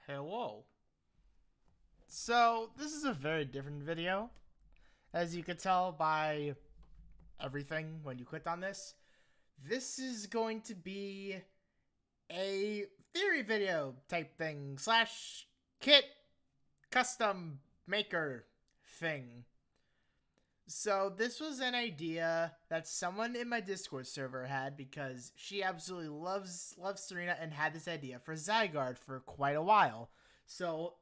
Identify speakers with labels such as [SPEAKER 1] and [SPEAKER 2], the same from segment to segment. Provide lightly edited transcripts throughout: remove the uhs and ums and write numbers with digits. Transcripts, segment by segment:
[SPEAKER 1] Hello. So, this is a very different video. As you could tell by everything when you clicked on this. This is going to be a theory video type thing slash kit custom maker thing. So this was an idea that someone in my Discord server had because she absolutely loves Serena and had this idea for Zygarde for quite a while. So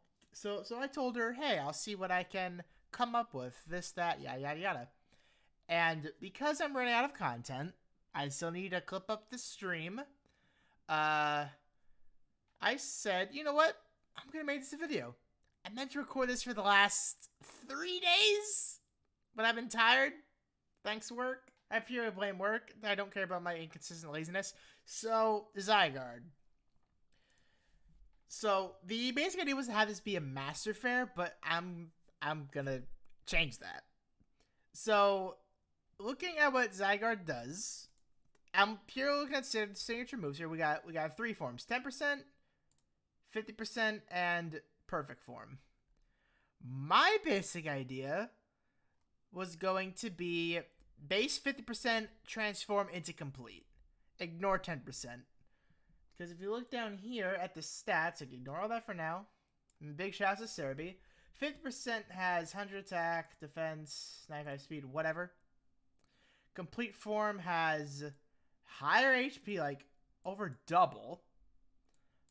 [SPEAKER 1] I told her, hey, I'll see what I can come up with. This, that, yada yada yada. And because I'm running out of content, I still need to clip up the stream. I said, you know what? I'm gonna make this a video. I meant to record this for the last 3 days, but I've been tired. Thanks, work. I purely blame work. I don't care about my inconsistent laziness. So, Zygarde. So, the basic idea was to have this be a Masterfair, but I'm gonna change that. So, looking at what Zygarde does, I'm purely looking at signature moves here. We got 3 forms: 10%, 50%, and perfect form. My basic idea was going to be base 50% transform into complete. Ignore 10%. Because if you look down here at the stats, ignore all that for now. And big shouts to Cerebi. 50% has 100 attack, defense, 95 speed, whatever. Complete form has higher HP, like over double.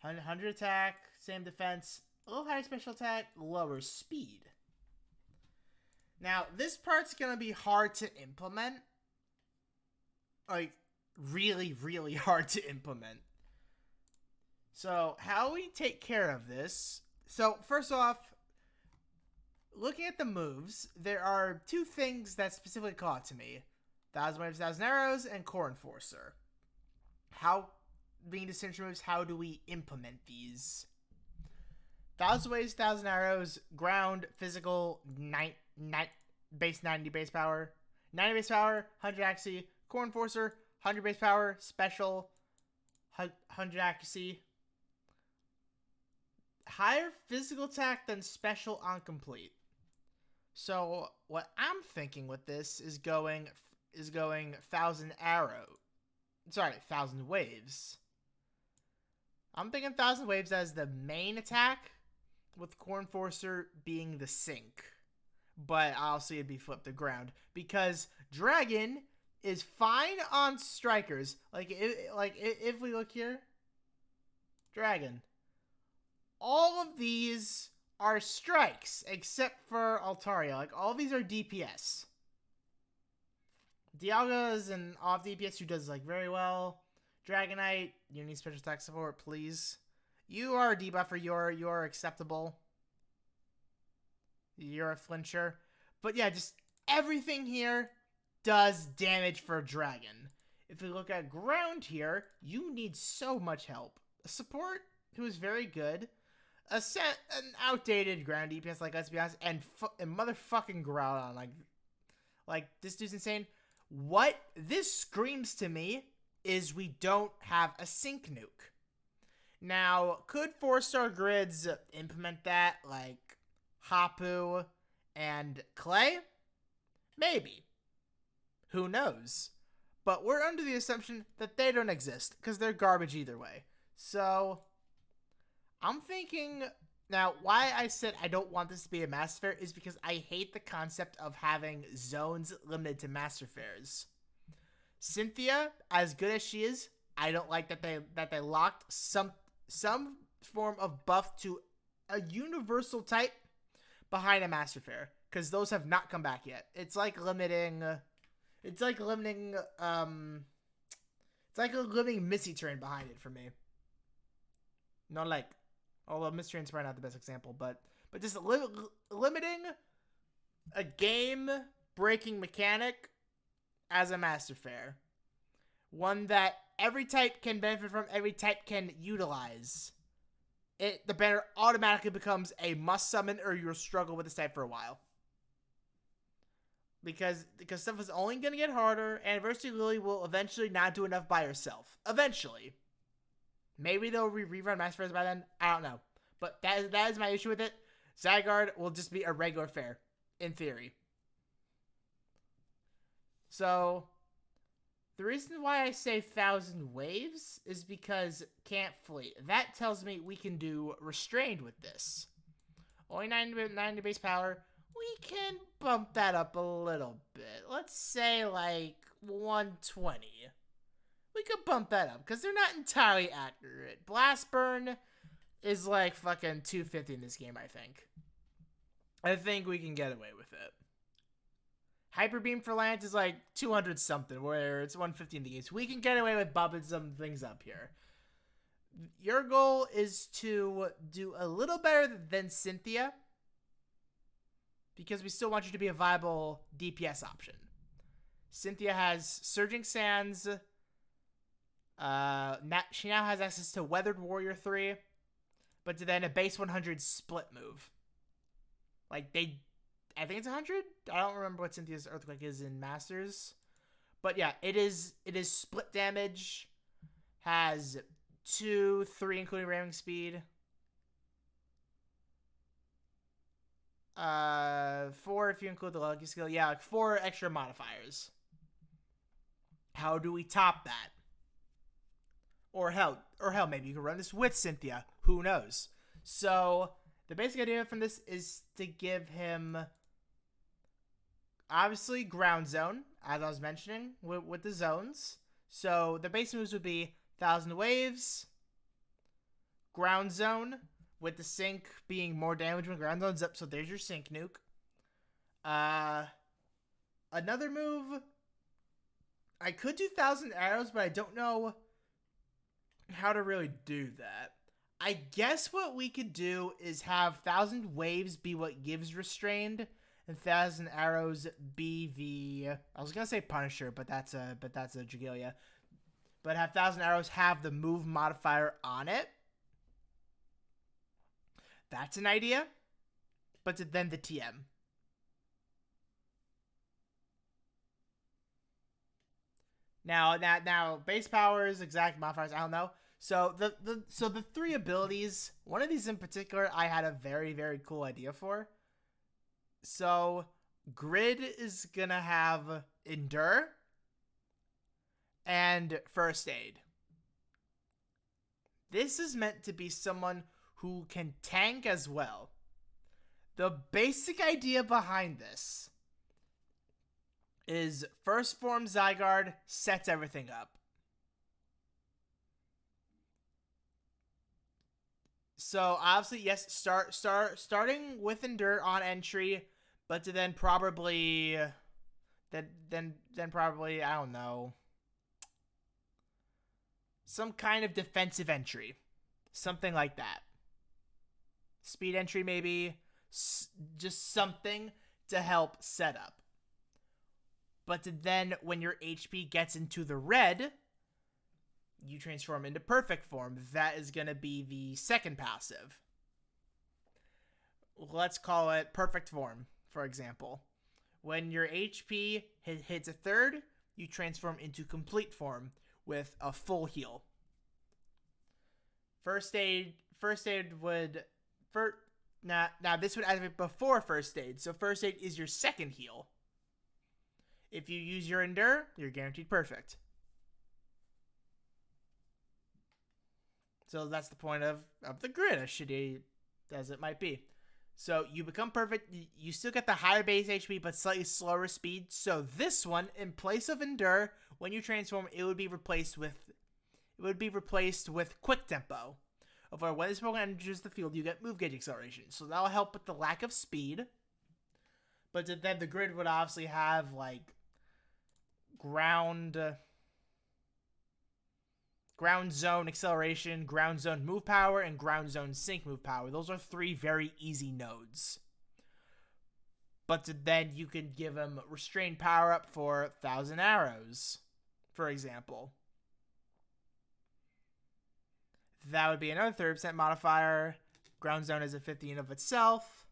[SPEAKER 1] 100 attack, same defense, a little higher special attack, lower speed. Now, this part's gonna be hard to implement. Like, really, really hard to implement. So, how we take care of this? So, first off, looking at the moves, there are 2 things that specifically call out to me. 1,000 Waves, 1,000 Arrows, and Core Enforcer. How, being the signature moves, how do we implement these? 1,000 Waves, 1,000 Arrows, ground, physical, base 90 base power. 90 base power, 100 accuracy. Core Enforcer, 100 base power, special, 100 accuracy. Higher physical attack than special on complete. So, what I'm thinking with this is going 1,000 arrow. Sorry, 1,000 waves. I'm thinking 1,000 waves as the main attack, with Core Enforcer being the sink. But I'll see it be flipped to ground. Because Dragon is fine on strikers. If we look here, Dragon. All of these are strikes, except for Altaria. Like, all of these are DPS. Dialga is an off DPS who does, like, very well. Dragonite, you need special attack support, please. You are a debuffer. You're acceptable. You're a flincher. But yeah, just everything here does damage for Dragon. If we look at ground here, you need so much help. A support who is very good. An outdated ground DPS, like, let's be honest, and motherfucking Groudon. Like, this dude's insane. What this screams to me is we don't have a sync nuke. Now, could 4-star grids implement that, like Hapu and Clay? Maybe. Who knows? But we're under the assumption that they don't exist, because they're garbage either way. So, I'm thinking... Now, why I said I don't want this to be a Masterfair is because I hate the concept of having zones limited to Masterfairs. Cynthia, as good as she is, I don't like that they locked some form of buff to a universal type behind a Masterfair, because those have not come back yet. It's like limiting Missy Train behind it for me. Not like, although Missy Train's probably not the best example, but just limiting a game-breaking mechanic as a Masterfair. One that every type can benefit from, every type can utilize. The banner automatically becomes a must summon, or you'll struggle with this type for a while. Because stuff is only going to get harder, and Adversity Lily will eventually not do enough by herself. Eventually. Maybe they'll rerun Masterfairs by then. I don't know. But that is my issue with it. Zygarde will just be a regular fair, in theory. So, the reason why I say 1,000 waves is because can't flee. That tells me we can do restrained with this. Only 90 base power. We can bump that up a little bit. Let's say like 120. We could bump that up because they're not entirely accurate. Blast Burn is like fucking 250 in this game, I think. I think we can get away with it. Hyper Beam for Lance is like 200 something, where it's 150 in the game. So we can get away with bumping some things up here. Your goal is to do a little better than Cynthia, because we still want you to be a viable DPS option. Cynthia has Surging Sands. She now has access to Weathered Warrior 3, but then a base 100 split move. Like, I think it's 100? I don't remember what Cynthia's Earthquake is in Masters. But yeah, it is split damage. Has 2, 3 including ramming speed. 4 if you include the lucky skill. Yeah, like 4 extra modifiers. How do we top that? Or hell, maybe you can run this with Cynthia. Who knows? So, the basic idea from this is to give him, obviously, Ground Zone, as I was mentioning, with the zones. So, the base moves would be 1,000 Waves, Ground Zone, with the Sync being more damage when Ground Zone's up, so there's your Sync nuke. Another move, I could do 1,000 Arrows, but I don't know how to really do that. I guess what we could do is have 1,000 Waves be what gives Restrained, and 1,000 Arrows be the, I was gonna say Punisher, but that's a Dragalia. But have 1,000 Arrows have the move modifier on it. That's an idea. But then the TM. Now base powers, exact modifiers, I don't know. So the 3 abilities, one of these in particular, I had a very, very cool idea for. So Grid is gonna have Endure and First Aid. This is meant to be someone who can tank as well. The basic idea behind this is First Form Zygarde sets everything up. So obviously, yes, starting with Endure on entry, but to then probably, then probably, I don't know, some kind of defensive entry, something like that. Speed entry maybe, just something to help set up. But then when your HP gets into the red, you transform into Perfect Form. That is going to be the second passive. Let's call it Perfect Form, for example. When your HP hits a third, you transform into Complete Form with a full heal. First Aid would... Now this would activate before First Aid. So First Aid is your second heal. If you use your Endure, you're guaranteed perfect. So that's the point of the grid, as shitty as it might be. So you become perfect. You still get the higher base HP, but slightly slower speed. So this one, in place of Endure, when you transform, it would be replaced with Quick Tempo. Where when this Pokemon enters the field, you get Move Gauge Acceleration. So that'll help with the lack of speed. But then the grid would obviously have like Ground Zone Acceleration, Ground Zone Move Power, and Ground Zone Sync Move Power. Those are 3 very easy nodes. But then you could give him Restrained Power Up for 1,000 Arrows, for example. That would be another 30% modifier. Ground Zone is a 50 in of itself.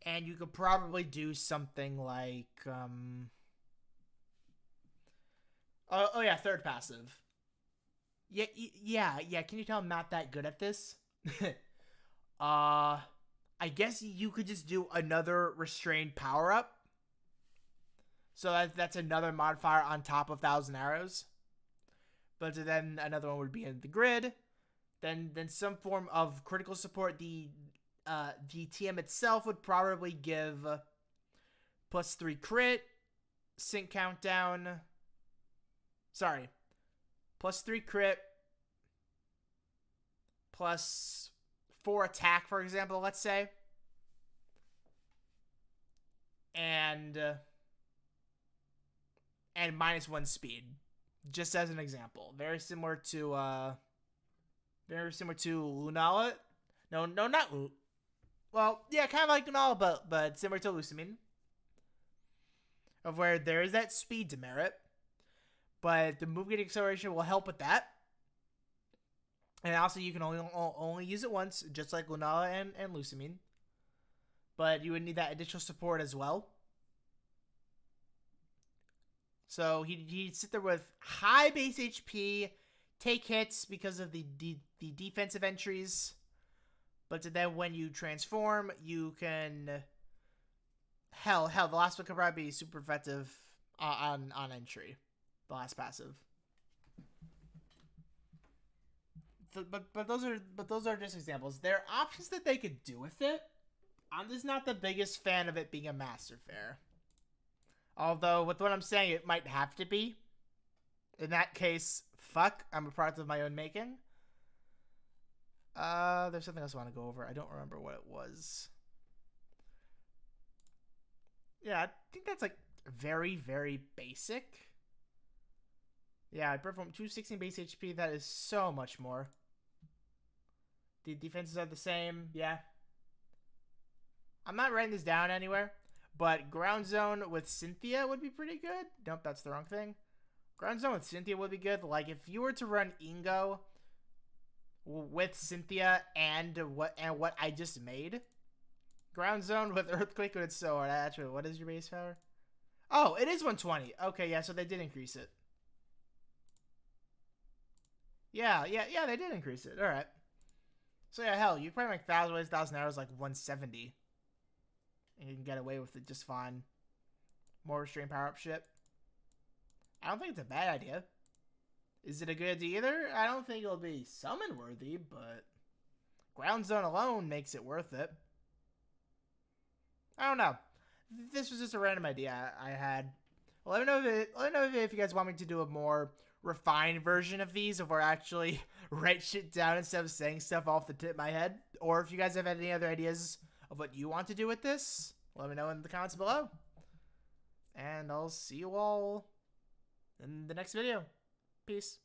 [SPEAKER 1] And you could probably do something like... Oh yeah, third passive. Yeah. Can you tell I'm not that good at this? I guess you could just do another restrained power up. So that's another modifier on top of Thousand Arrows. But then another one would be in the grid. Then some form of critical support. The TM itself would probably give +3 crit, sync countdown. Sorry, +3 crit, +4 attack, for example, let's say. And -1 speed, just as an example. Very similar to Lunala. No, not well, yeah, kind of like Lunala, but similar to Lusamine, of where there is that speed demerit, but the move getting acceleration will help with that. And also, you can only use it once, just like Lunala and Lusamine. But you would need that additional support as well. So he'd sit there with high base HP, take hits because of the defensive entries. But then when you transform, you can... Hell, the last one could probably be super effective on entry. The last passive. But those are just examples. There are options that they could do with it. I'm just not the biggest fan of it being a Masterfair. Although, with what I'm saying, it might have to be. In that case, fuck, I'm a product of my own making. There's something else I want to go over. I don't remember what it was. Yeah, I think that's, like, very, very basic. Yeah, I perform 216 base HP. That is so much more. The defenses are the same. Yeah. I'm not writing this down anywhere. But Ground Zone with Cynthia would be pretty good. Nope, that's the wrong thing. Ground Zone with Cynthia would be good. Like, if you were to run Ingo with Cynthia and what I just made, Ground Zone with Earthquake would so hard. Actually, what is your base power? Oh, it is 120. Okay, yeah, so they did increase it. Yeah, they did increase it. All right. So yeah, hell, you probably make 1,000 arrows like 170. And you can get away with it just fine. More restrained power-up shit. I don't think it's a bad idea. Is it a good idea either? I don't think it'll be summon-worthy, but Ground Zone alone makes it worth it. I don't know. This was just a random idea I had. Well, let me know if you guys want me to do a more refined version of these, if we're actually write shit down instead of saying stuff off the tip of my head. Or if you guys have any other ideas of what you want to do with this, let me know in the comments below. And I'll see you all in the next video. Peace.